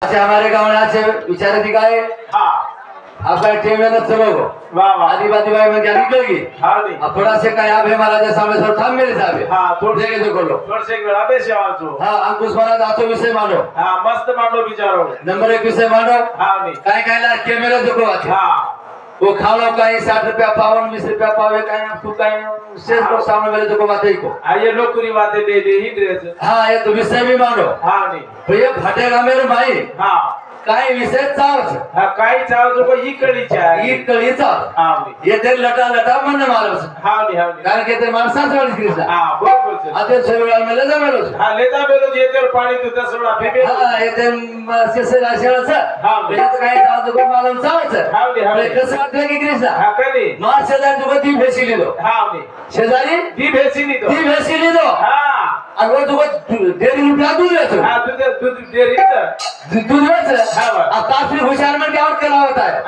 अच्छा हमारे गावचे विचार काय आपका टेमेला चलो आदिवासी भाई में क्या निकलेगी थोड़ा से काय आप है महाराज सामने सर थाम मेरे साहब थोड़े से जो करो थोड़े से गड़ाबे से आवाजो अंकुश महाराज आतो विषय मानो मस्त मानो विचारो नंबर 1 विषय मानो काय काय ला कैमरा जो को वो खालो कहीं 60 रुपया पावन 20 रुपया पावे कहीं तू कहीं शेष लोग सामने वाले जो को बातें को ये लोग पूरी बातें दे दे ही ड्रेस हाँ ये तो विषय भी मानो नहीं भैया फटेगा मेरे भाई काय विषय चावच काही चाव जो ही कळीचा ही कळीचा येते लटा लटा मन मारस कारण की ते माणसाच वाढ क्रिसा बरोबर आता सगळा मला जमेलो लेता बेलो येते पाणी तू तसडा फेबे येते शेसे राशेळच म्हणजे काय चाव जो मालम चावच कसं वाटलं की क्रिसा कधी मार शेजारी जो ती भेसी लिलो शेजारी ती भेसी लिलो आणि वो जो 1.5 रुपया दूध वेचो दूध डेरी दूध वेच अब काफी होशियार मन क्या और कला होता है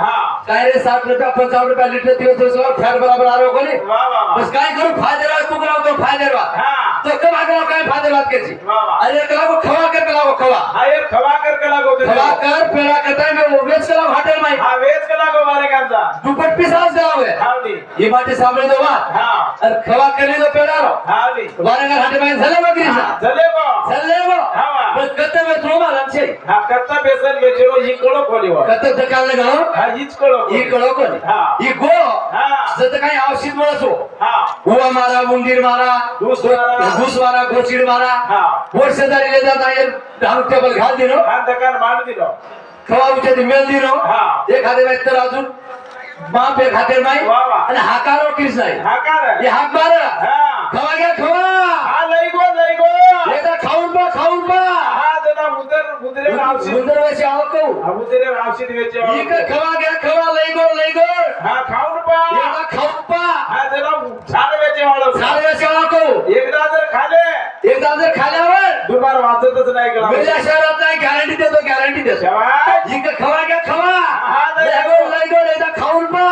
काय रे 60 रुपया 50 रुपया लीटर दियो तो फैट बराबर आ रहो कोनी बस काय करू फायदे रहा तू कराओ तो फायदे रहा तो कब आ गया काय फायदे बात के जी अरे कला को खवा कर कला को खवा ये खवा कर कला को खवा कर पेड़ा करता है मैं वेच कला होटल में वेच कला को मारे कांचा दुपट पिसास जाओगे ये बात सामने दो बात और खवा करने दो पेड़ा रो मारे का हाटे में झले बकरी झले वो बस कते में थ्रो मार अच्छे कत्ता बेसन बेचो ही कळो कोली वा कते दकान ले गयो हीच कळो ही कळो कोली ही गो जत काही औषध मळसो हुआ मारा मुंडीर मारा घुस मारा गोचीड मारा वर शेजारी ले जाता ये डाउन टेबल घाल दिनो दकान मार दिनो खवा उचे मेल दिनो एखादे व्यक्त राजू बाप एक हाते माई आणि हाकारो किस नाही हाकार ये हाक मार खवा घ्या खवा लई गो एकदा खाऊन बा मुद्रे सुंदर वैसे आओ को मुद्रे औषध वेचे इक खवा घ्या खवा लई गो खाऊन पा एकदा खाऊन पा जरा झाड वेचे वाळो झाड वैसे आओ को एकदा जर खाल्यावर दुबार वाचतच नाही गेला मेल्या शहरात नाही गॅरंटी देतो इक खवा घ्या खवा लई गो एकदा खाऊन पा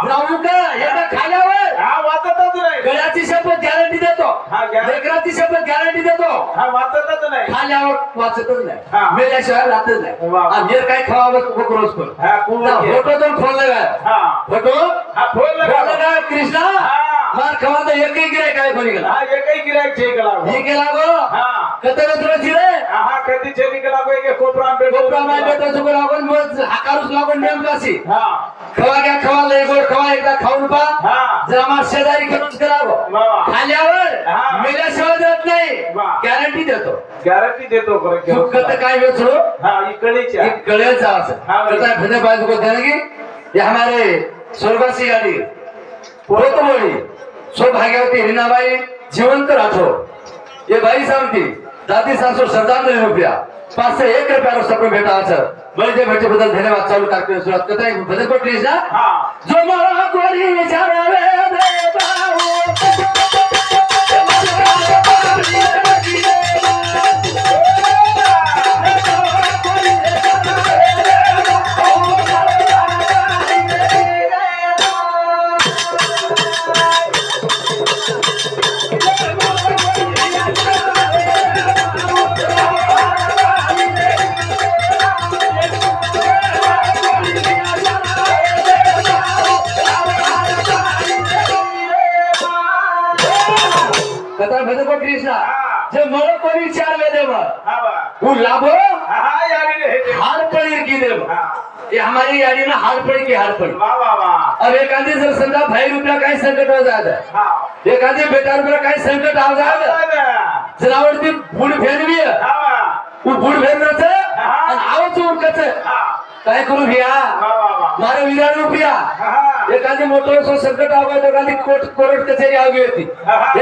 राहू का एकदा खाल्यावर वाचतच नाही गळ्याची शपथ गॅरंटी देतो लेकराची शपथ गॅरंटी देतो वाचतच नाही खाल्यावर वाचतच नाही मेल्याशिवाय राहतच नाही आणि हे काय खावावर कोकरोच कर फोटो तो खोलले काय फोटो कृष्णा मार खवा तो एकही गिरायक काय कोणी गेला एकही गिरायक छे गेला ही गेला गो कतरे तुला छिरे कधी छे गेला गो एक कोपरा में बेटो सुगर लागून मग हाकारूच लागून नेमकासी खवा घ्या खवा लई गोड खवा एकदा खाऊन पा जरा मार शेजारी करून करावो खाल्यावर मेल्याशिवाय देत नाही गॅरंटी देतो कत काय वेचलो इकडेच्या कळेचा असं कथा भने बाजू को देने की ये हमारे स्वर्गवासी गाड़ी पोतमोड़ी सौभाग्यवती रीनाबाई जीवंत राठौर ये भाई साहब थी दादी सासू सरदार ने रुपया 5 से 1 रुपया सपने भेटा सर बड़े भेटे बदल धन्यवाद चालू करके शुरुआत करता है भजन को प्लीज ना जो मारा गोरी चरावे दे बाऊ जे मरो कोणी 4 वेदे वो लाभो हार पड़ी की देव ये हमारी यारी ना हार पड़ी की हार पड़ी अब एक आदमी जर समझा भाई रुपया काही संकट हो जाता एक आदमी बेटा रुपया काही संकट आ जाता जनावरती फूड फेरवी वो फूड फेरण्याचं आणि आवच उरकच काय करू भैया मारे वीरा रुपया एखादी मोठं सो संकट आवे तो एखादी कोर्ट कचेरी आवी होती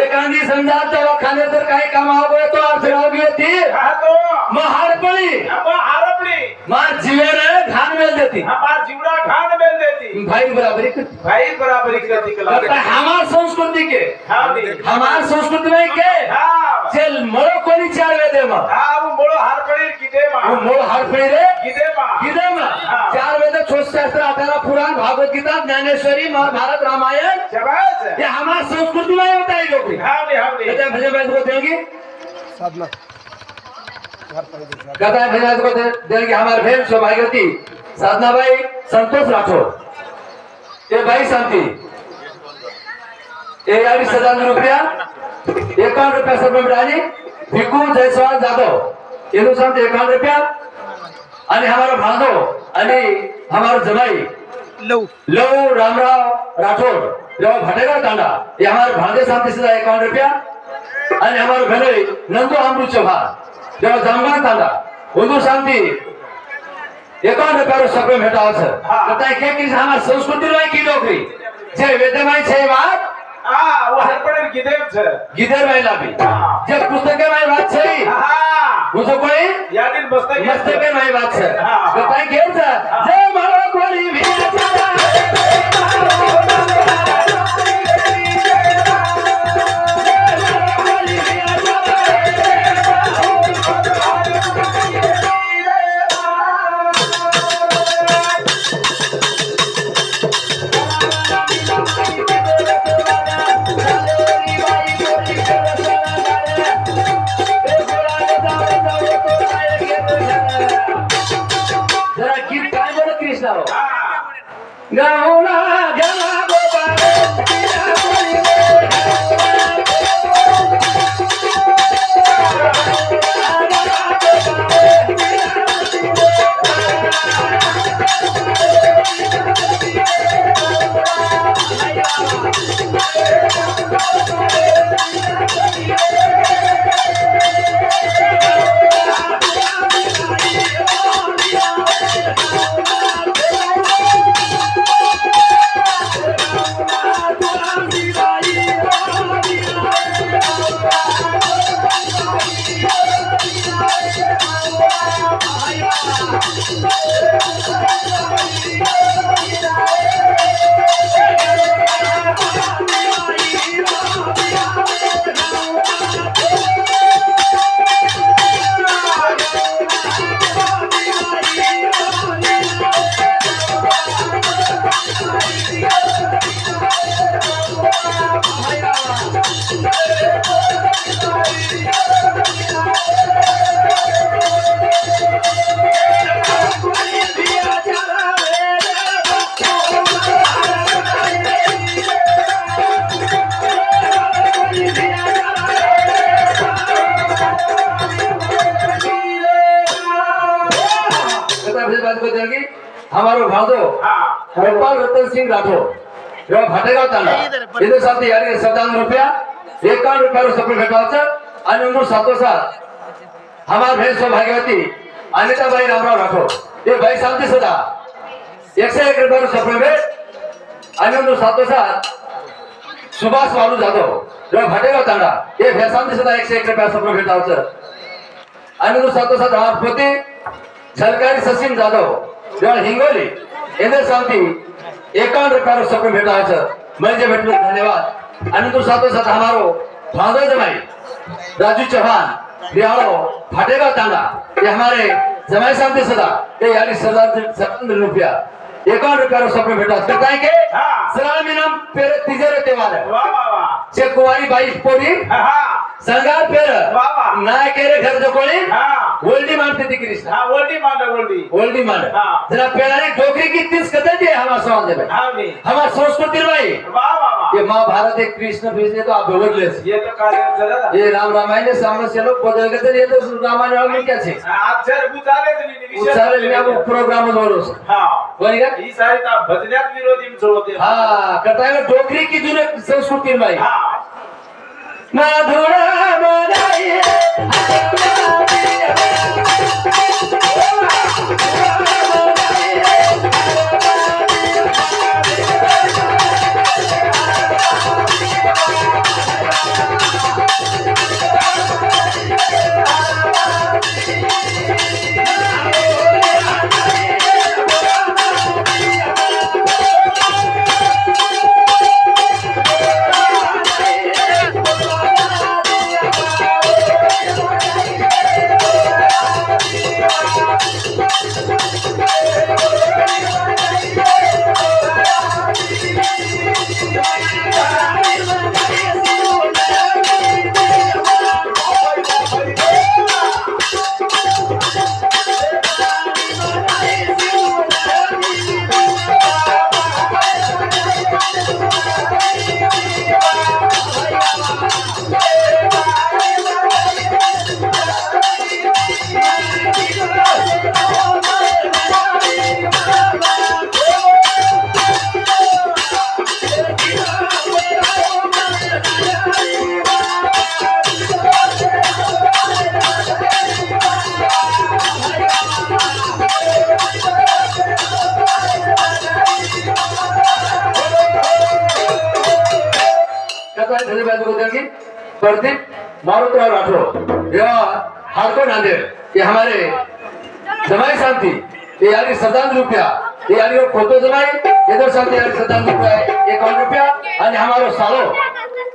एखादी समजा दवाखाने तर काही काम आवे तो अडचण आवी होती मग हारपळी मार जीवेने घाण मेल देती हमार जीवड़ा घाण मेल देती भाई बराबरी करती हमार संस्कृति के हमार संस्कृति में के चल मरो कोणी 4 वेदे मा वो मोळो हारपळी किदे मा वो मोळो हारपळी रे किदे मा 4 वेद शास्त्र 18 पुराण भागवत गीता ज्ञानेश्वरी महाभारत रामायण ये हमार संस्कृति में होता है लोग हां भजन को देंगे साधना कथा भेजा को देर के हमारे बहन सौभाग्यवती साधना भाई संतोष राठौर ये भाई शांति ये यारी 7,000 रुपया 51 रुपया सब मिळाली भिकू जयस्वाल जाधव येनु शांति 51 रुपया आणि हमारा भांडो आणि हमारा जमाई लव रामराव राठौर जो भटेगा तांडा ये हमारे भांडे शांति से 51 रुपया आणि हमारे भले नंदू अमरू चौहान जो जामगान तांडा उर्दू शांति 51 रुपया सगळे भेटाव छ बताय के कि हमार संस्कृती रही की नौकरी जे वेदमाई छे बात वो हरपड़े गिदेव छ गिदेर भाईला भी जे पुस्तके माई बात छे मुझे कोई यादिन पुस्तके माई बात छे बताय के छ जे मारो कोली भी गाऊना गला हमारो भादो गोपाल रतन सिंह राठौर जो भटेगाव तांडा इधर साथ यारी 7,000 रुपया 51 रुपया सफल भेटाव छ आणि उमर सातोसात हमार बहन सौभाग्यवती अनिताबाई रामराव राठौर ये भाई शांति सदा 101 रुपया सफल भेट आणि उमर सातोसात सुभाष वालू जाधव जो भटेगाव तांडा ये भाई शांति सदा 101 रुपया सफल भेटाव छ आणि उमर सातोसात हमार पोते सरकारी सचिन जाधव जो हिंगोली इधर शांति 51 रुपया सफल भेटाव छ म्हणजे भेटलो धन्यवाद आणि तो साथो साथ हमारो भांदो जमाई राजू चौहान बिहारो फटेगा तांडा ये हमारे जमाई शांति सदा ये यानी 7,000 रुपया 51 रुपया सफल भेटाव छ काय के सलामी नाम पेर तिजरे तेवार वाह वाह वाह जे कुवारी बाई पोरी संगार पेर नाय केरे घर जो कोणी ओल्डी मानते ती कृष्ण ओल्डी मान जरा पेराने डोकरी की 30 कदर दे हमारा समाज में हमारा संस्कृति भाई ये महाभारत एक कृष्ण भेजने तो आप बदले ये तो कार्य चला ये राम रामायण ने सामने से लोग बदल गए ये तो रामायण में क्या छे आचार उचारे बिना वो प्रोग्राम बोलो हां बोलिगा ई सारी ता भजन्यात विरोधी जोते हां कटाय डोकरी की जुने संस्कृति भाई हां मधुरा बनाइए भजन बाजू को देंगे प्रदीप मारुतराव राठौर या हारको नांदेड़ ये हमारे जमाई शांति ये यानी 17 रुपया ये यानी फोटो जमाई इधर शांति यानी 17 रुपया 51 रुपया आणि हमारो सालो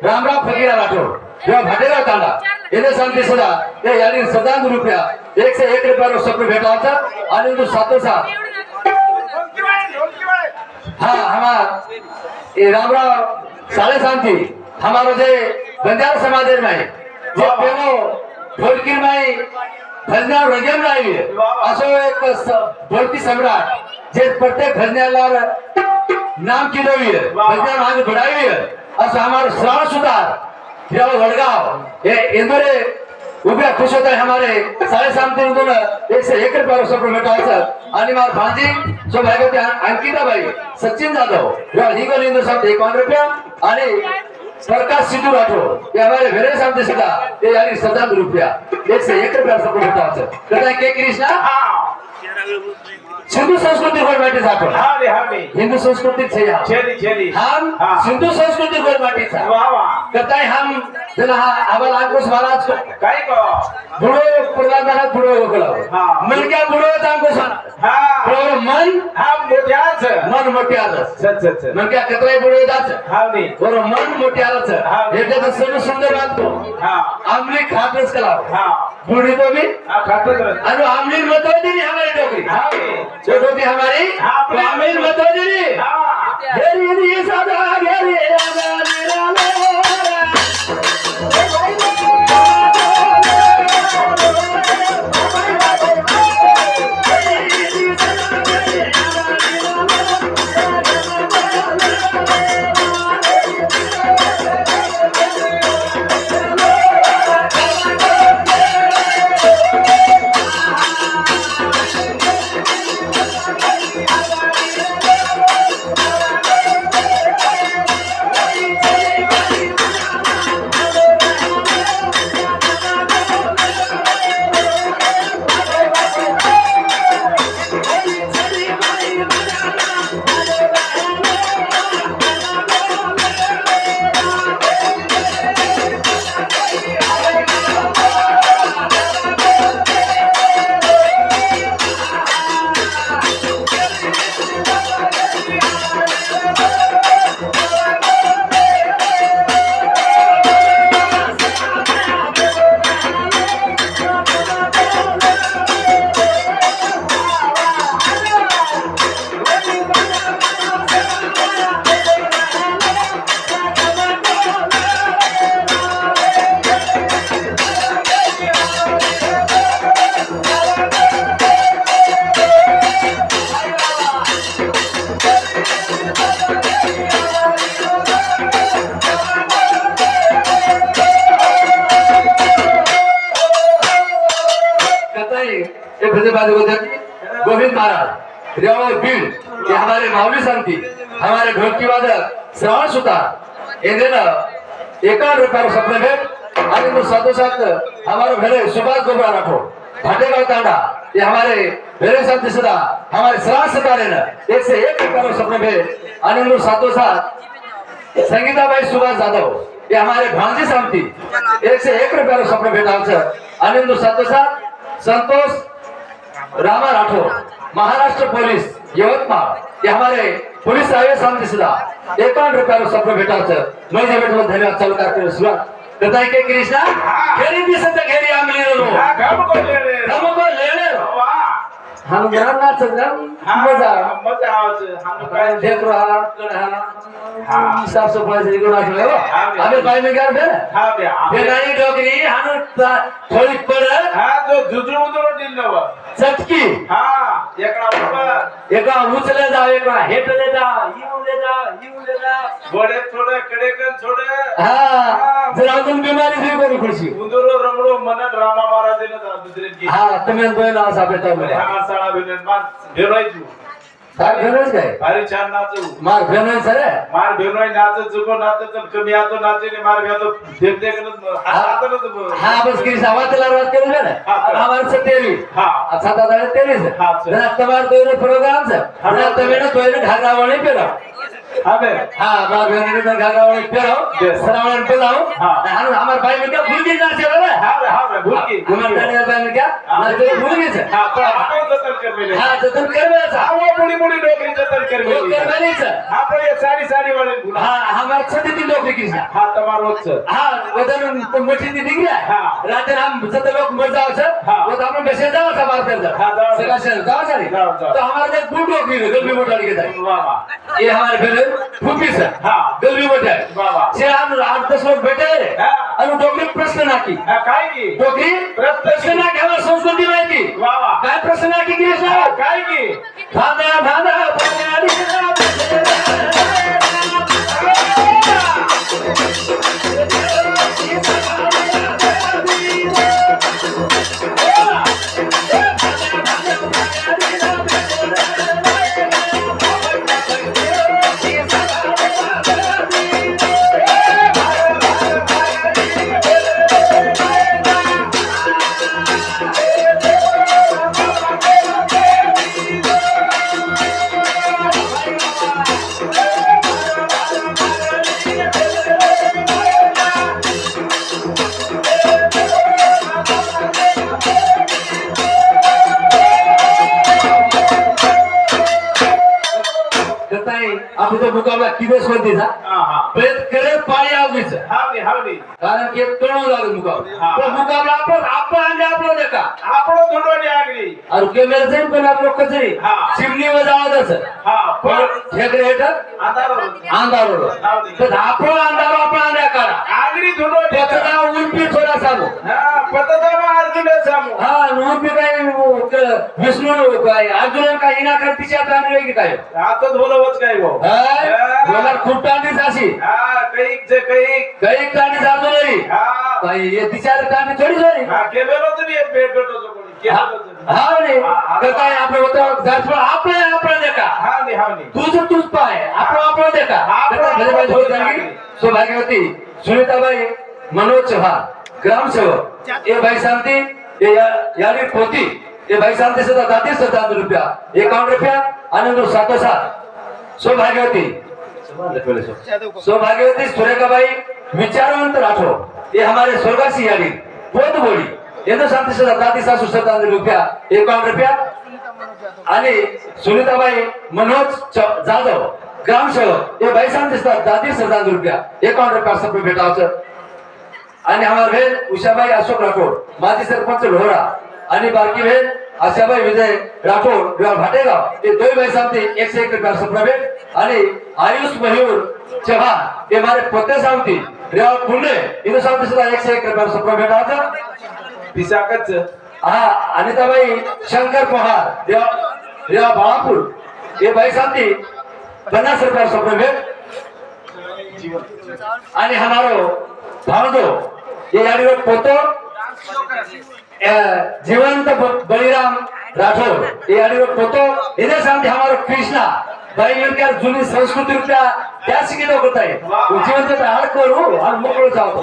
रामराव फकीरा राठौर जो भाटेराव तांडा इधर शांति सदा ये यानी 17 रुपया 1 से 1 रुपया रो सप्र भेटा होता आणि तो सातो साथ हाँ हमार ये रामराव साले शांति हमारो जे बंजारा समाज में जे पेनो ढोलकी में भजना रंगम लावी असो एक ढोलकी सम्राट जे प्रत्येक भजनाला नाम किलोवी भजना मागे बढ़ावी असो हमारो श्रावण सुधार या वडगाव ये इंदोरे उभ्या खुश होता है हमारे सारे सामने उधर 1 से 1 रुपया सप्र भेटा सर आणि मार भांजी सो भाई अंकिता भाई सचिन जाधव या ही को लिंदो सामने 51 रुपया आणि प्रकाश सिद्धू राठौर ये हमारे भेरे सामने सीधा ये यानी 17 रुपया 1 से 1 रुपया सप्र भेटा सर कहता है के कृष्णा सिंधु संस्कृति गोल माटी जातो हिंदू संस्कृति छे हम सिंधु संस्कृति गोल माटी था कहता है हम जना आबल अंकुश महाराज को काय को बुडो प्रधान महाराज बुडो गोकला मन क्या बुडो अंकुश और मन मोठ्याच मन मोठ्याच मन क्या कतलाई बुडो दाच और मन मोठ्याच हे तर सर्व सुंदर बात आमली खातच कला बुडी तो भी आणि आमली मत होती हमारी डोकरी जो डोकरी हमारी आमली मत होती घेरी ये सादा घेरी गोविंद महाराज रेवाड़ बीड़ ये हमारे मावली शांति हमारे ढोलकी वादक श्रावण सुतार ये देना 51 रुपया सपने भेंट आणि तो साथो साथ हमारे भेरे सुभाष गोबरा राठौर भाटेगाव तांडा ये हमारे भेरे शांति सदा हमारे श्रावण सुतारे ने 1 से 1 रुपया सपने भेंट आणि तो साथो साथ संगीता भाई सुभाष जाधव ये हमारे भांजी शांति 1 से 1 रुपया सपने भेटा आणि तो साथो साथ संतोष रामा राठौर महाराष्ट्र पुलिस यवतमाळ ये हमारे पुलिस आयोग सामने सुधा 51 रुपया सप्र भेटा मैं जे भेटलो धन्यवाद चालू करते सुरुवात कहता है के कृष्णा घेरी दिसत घेरी आमली रो हमको ले ले हम ज्ञान ना सजन मजा हम काय देख रहा हां साफ सफाई से गुना है अबे भाई में क्या है हां बे बेगानी डोकरी हानु थोड़ी पर हां तो जुजू उधर दिल नव चटकी हां एका उचले जा एका हेट ले जा यू ले जा बड़े थोड़े कड़े कर छोड़े हां जरा तुम बीमारी से कोनी खुशी उधर रमड़ो मन ड्रामा महाराज ने दूसरे की हां तुम्हें दोला असा बेटा मेरे हां साला बिन मान भेरोय तू काय भेरोय काय अरे छान नाचू मार भेरोय सरे मार भेरोय नाच जुको नाच तर कमी आतो नाचे ने मार भेतो देख देख हां हां बस की सवातला रात करू ना हमारे से तेरी हां अच्छा दादा तेरी से ना तुम्हारे दोनों प्रोग्राम से ना तुम्हें दोनों ढाका वाले पे ना अबे हाँ बाप रे ने तो घाघरा वाले पेरो सरावण पे लाओ हां हमारे भाई में क्या भूल गए ना से रे हां भूल गई हमारे दादा भाई में क्या ना तो भूल गए से हां पर आपको जतन कर मिले हां जतन कर मिले था वो बड़ी बड़ी नौकरी जतन कर मिले कर मिले से हां पर ये साड़ी वाले हां हमारे छोटी दी नौकरी की हां तुम्हारो छ हां वदन तो मोटी दी दिख रहा है रात हम जत लोग मर जाओ से वो तो हम बेसे जाओ सब बात कर जाओ सका से जाओ सारी तो हमारे एक बूढ़ नौकरी है गलबी मोटा के जाए वाह वाह ये हमारे बेले फूफी से हां गलबी मोटा वाह वाह से हम 8-10 लोग बैठे हैं और डोकरी प्रश्न ना की काय की डोकरी प्रश्न ना के हमारे संस्कृति में की वाह वाह काय प्रश्न ना की गिरीश साहब काय की भादा भादा पानी आप तो मुकाबला किदस कर दिया हां बेत करे पाळी आवलीच हावली कारण की तोडो लागो मुकाबला तो मुकाबला आपण अंडे आपलो देखा आपलो धोंडोनी आगली और कॅमेरा जाईन पण आपलो कचरी चिमनी वजावत अस हां पण ठेकरे हेठ अंधारो तर आपलो अंधारो आपण अंडे काढा आगली धोंडोनी पतदा उलपी थोडा सामो हां पतदा अर्जुन सामो हां उलपी काय विष्णू काय अर्जुन काय इना कर तिच्या तांडवे की काय आता धोलवच काय गो बोलर खूप टांडी जाशी हां काही टांडी जातो नाही हां भाई ये तिच्या टांडी थोडी जोरी हां केबेलो तुम्ही पेट पेटो जो कोणी हां रे काय आपलं होतं जायचं आपलं देखा हां तूच पाय आपलं देखा घरबाई होत जागी सौभाग्यवती सुनीताबाई मनोज चव्हाण ग्राम सेवक ये भाई शांति ये यानी पोती ये भाई शांति से 37 रुपया 51 रुपया आनंद सातोसात सौभाग्यवती सुरेखाबाई विचारवंत राठोड ये हमारे स्वर्गासी यानी पोत बोली ये तो शांति से 37 रुपया 51 रुपया आणि सुनीताबाई मनोज जाधव ग्राम सेवक ये भाई शांति से 37 रुपया 51 रुपया सब भेटावचं आणि हमारे बहन उषाबाई अशोक राठोड माजी सरपंच लोहरा आणि बारकी बहन आशाबाई विजय राठोड भाटेगाव ये दोन भाई सामने 101 रुपया सब भेट आणि आयुष मयूर चव्हाण ये हमारे पोते सामती रेवा पुणे इनो सामने सुद्धा 101 रुपया सब भेटावचं पिसाकच हा अनिताबाई शंकर पहाड़ रेवा बाळापूर ये भाई सामती 50 रुपया सब भेट आणि हमारो भावदो ये यानी वो पोतो जीवंत बलिराम राठौर ये यानी वो पोतो इधर सामने हमारो कृष्णा भाई मिलकर जुनी संस्कृति रुपया त्या शिकितो करता है जीवंत पे हार करू और मोकळो जाओ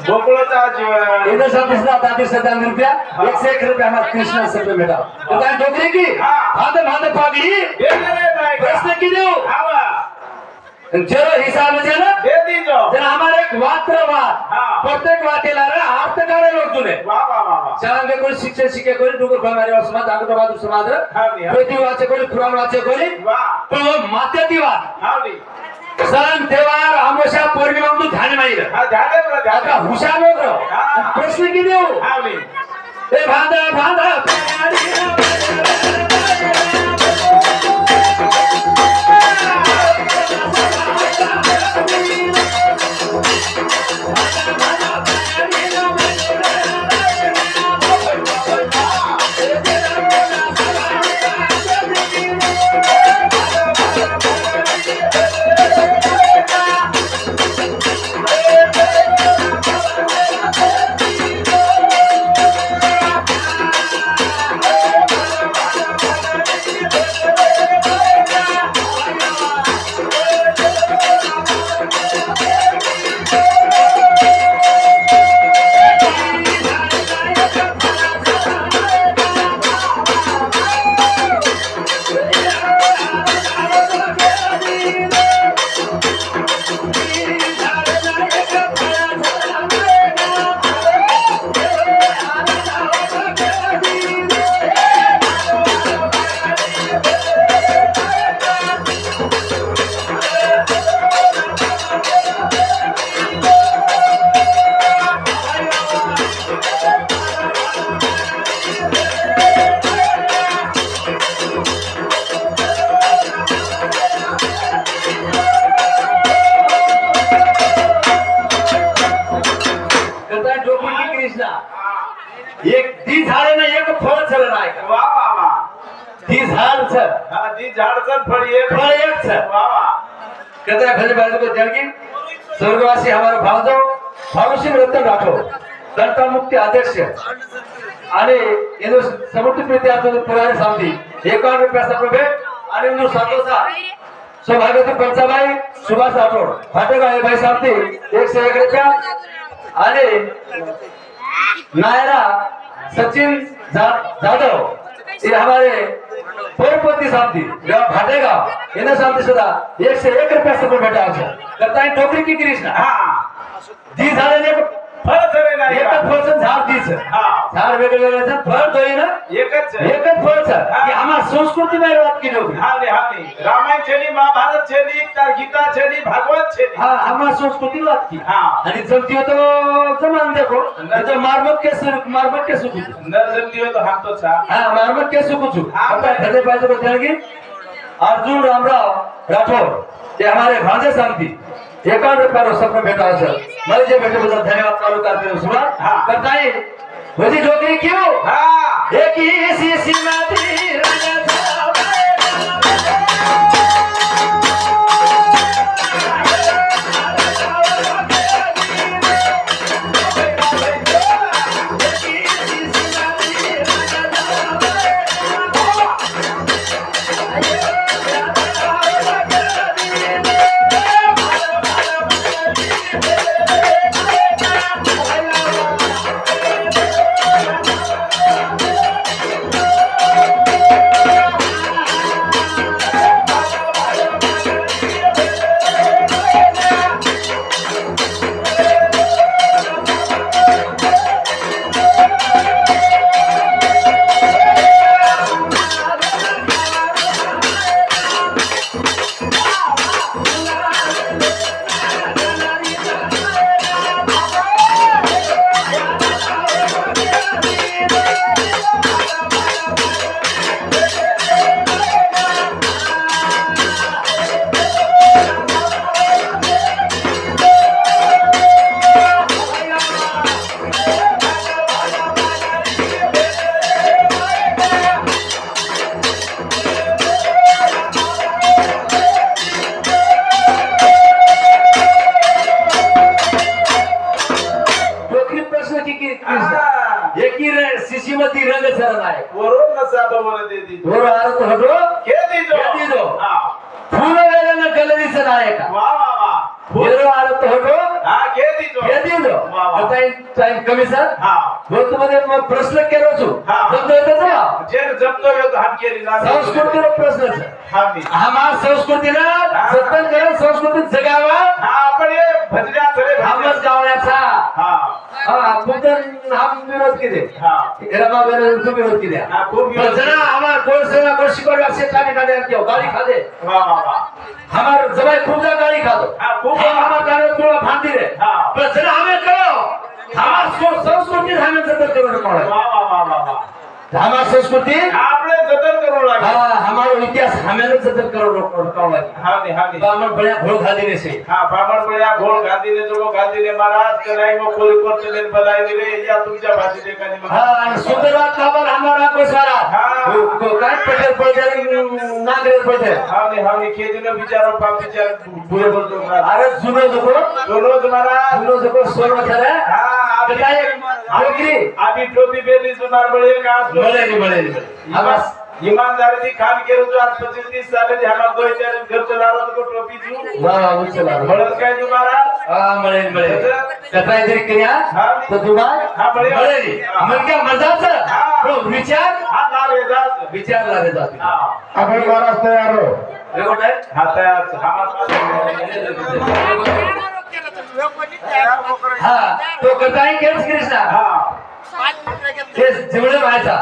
मोकळोचा जीवन इधर सामने सदा 37 रुपया 101 रुपया हमारा कृष्णा सब पे बेटा तो काय डोकरी की भाद पागड़ी प्रश्न की दो जरो हिसाब से ना दे दीजो जरा हमारे एक वात्रवाद प्रत्येक वातेला रे अर्थ काढे लोक तुने वाह चांगले कोणी शिक्षण शिके कोणी डुगर भामारे समाज आगोबाद समाज पेटी वाचे कोणी पुराण वाचे कोणी पण मात्यातीवाद सण त्योहार अमावस्या पौर्णिमा तू ध्यान माहिर आता हुशार लोक प्रश्न की देऊ ए भांदा ती झाड छ हा ती झाडचं फळ एक छ वा वा कहता भले बाजू को जड़गी स्वर्गवासी हमारा भावजो भावसिंह रतन राठौर जनता मुक्ती अध्यक्ष आणि इंदू समुद्र विद्यार्थी पुराने सामती 51 रुपयाचा भेट आणि इंदू संतोषा सौभाग्यवती पंचाबाई सुभाष राठौर फाटेगाव भाई सामती 101 रुपया आणि नायरा सचिन जाधव ये हमारे पोरपति सामती भाटेगाव इन्हें सामती सुधा 101 रुपया से भेटा करता है टोकरी की कृष्णा दी झाले फळ चरे नाही एकच फळचं झाड दिस झाड वेगवेगळ्याचं फळ दोय ना एकच फळचं की आम्हा संस्कृती नाही राहत की लोक हाने रामायण छेली महाभारत छेली गीता छेली भागवत छेली हा आम्हा संस्कृती राहत की आणि जमती होतो जमान देखो तो मारमत के सुकू न जमती हो तो हम तो सा हा मारमत के सुकू आता धने पाहिजे को जाणगी अर्जुन रामराव राठौर ते हमारे भांजे सामती 51 रुपया सपना भेटा सर मैं जे भेटे बदल धन्यवाद चालू करते हैं सुना करता है वही डोगरी क्यों एक ही सी सीमा थी राजा शिशिमती रंग सरन आहे वरून नसा बरोबर देती वर आर तो हटो के दो फूल वेळेला गल दिसत आहे का वा वा वा वर आर तो हटो के दो आता टाइम कमी सर बोलतो मध्ये मग प्रश्न केलो छु जमतो येतो जे जमतो येतो हम केली ना संस्कृतीचा प्रश्न आहे आम्हा संस्कृतीला जतन करून संस्कृती जगावा आपण हे भजन्या सरे आमच गावण्याचा खूप हम विरोध केले रमा विरोध केले जरा हमार कोण सेवा कोण शिकवलं असे टाने टाने आणतो गाडी खादे हमार जबाई खूप जा गाडी खादो खूप हमार गाडी थोड़ा फांदी रे पण जरा हमें करो हमार संस्कृती हमें जतन करून पड़े हमार संस्कृती आपने जतन करू लागे हमारो इतिहास हमें जतन करो लागे ब्राह्मण बढ़िया घोल गांधी ने से ब्राह्मण बढ़िया घोल गांधी ने जो गांधी ने महाराज कराई वो कोई करते ने बधाई दिले या तुमच्या भाषी देखा ने सुंदरवाद खबर हमारा को सारा को काय पटेल पटेल नागरेश पटेल हाने खेदीने विचारो पाप विचार बुरे बोलतो अरे जुनो तुम्हारा जुनो जको सोनो करे बताए डोगरी अभी टोपी बेली तुम्हार बड़े का बड़े हमार ईमानदारी काम केरो जो आज 25-30 साल जे हमार दो चार घर चला रहा तो टोपी जू वाह वो चला बड़े काय जो महाराज बड़े कतराई तरी क्रिया तो तुम्हार बड़े मन क्या मजाच तो विचार विचार लागे जाते आपण महाराज तयार हो देखो टाइम तयार हाँ तो कताई केस कृष्णा केस जेवढे व्हायचा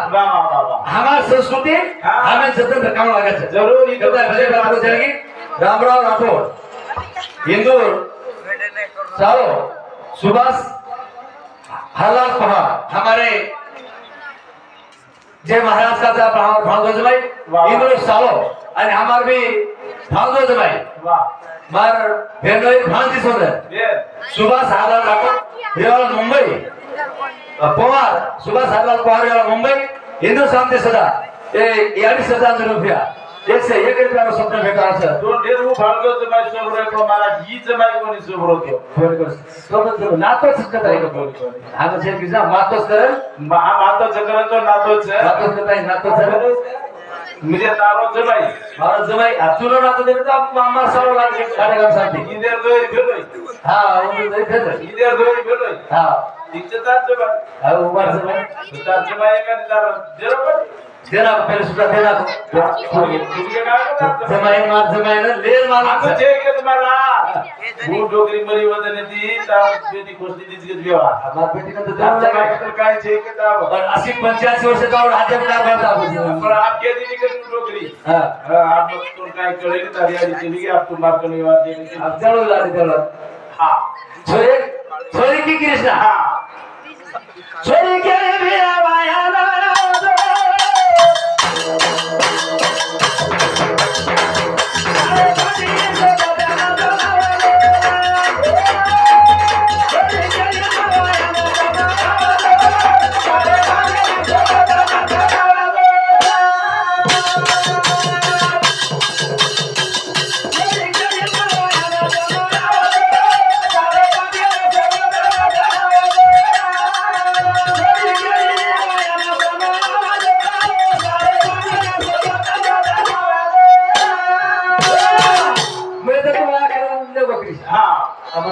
हमार संस्कृती हमें जतन रखावं लागायचं जरूर रामराव राठौर इंदूर सालो सुभाष हरलाल पवार हमारे जय महाराज का भागवत भाई इंदूर सालो आणि हमार भी भागवत भाई मार भेनोई भांजी सोदर सुभाष हरलाल राठौर रेवाड़ा मुंबई पवार सुभाष हरलाल पवार रेवाड़ा मुंबई हिंदू शांति सदा याडी 7000 रुपया 101 रुपयाનો સ્વપ્ન ભેગા છે તો ડેરવું ભાડો જમાઈ સોબરો પણ મારા ઈ જમાઈ કોની સોબરો થયો તો નાતો જ કતાઈ નો આ તો છે કે જા માતો કરે માતો જકર તો નાતો છે નાતો કતાઈ નાતો કરે मुझे तारो जमाई मारो जमाई आचुरो नातो देबे तो मामा सारो लागे गाडे गाम शांति इधर दोई भेलोई हां उधर दोई भेलोई इधर दोई भेलोई हां इज्जतदार जमाई हां उमर जमाई तार जमाई का तार जरो देना पहले सुधा देना जमाई ने लेर मार तो जे के तुम्हारा वो डोगरी मरी वदने दी ता बेटी खोसली दी के व्यवहार हमार बेटी का तो जमाई का काय जे के ता और 80 85 वर्ष का और हाथ में करता पर आप के दी के डोगरी हां आप तो काय करे की तारियारी चली गई आप तो मार करने वाले अब चलो लाली चलो हां छोरी की कृष्णा हां छोरी के भी आया ना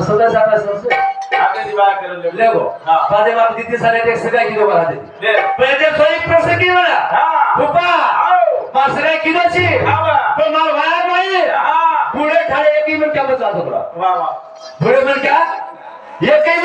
सदा सारा सरसे आगे दिवा कर लेगो बादे बाप दीदी सारे एक सगाई की दो बना दे पहले सोई प्रश्न की वाला फुपा मार सगाई की दो छी तो मार वाया नहीं बूढ़े खड़े एक ही में क्या बचा दो वाह वाह बूढ़े में क्या ये कई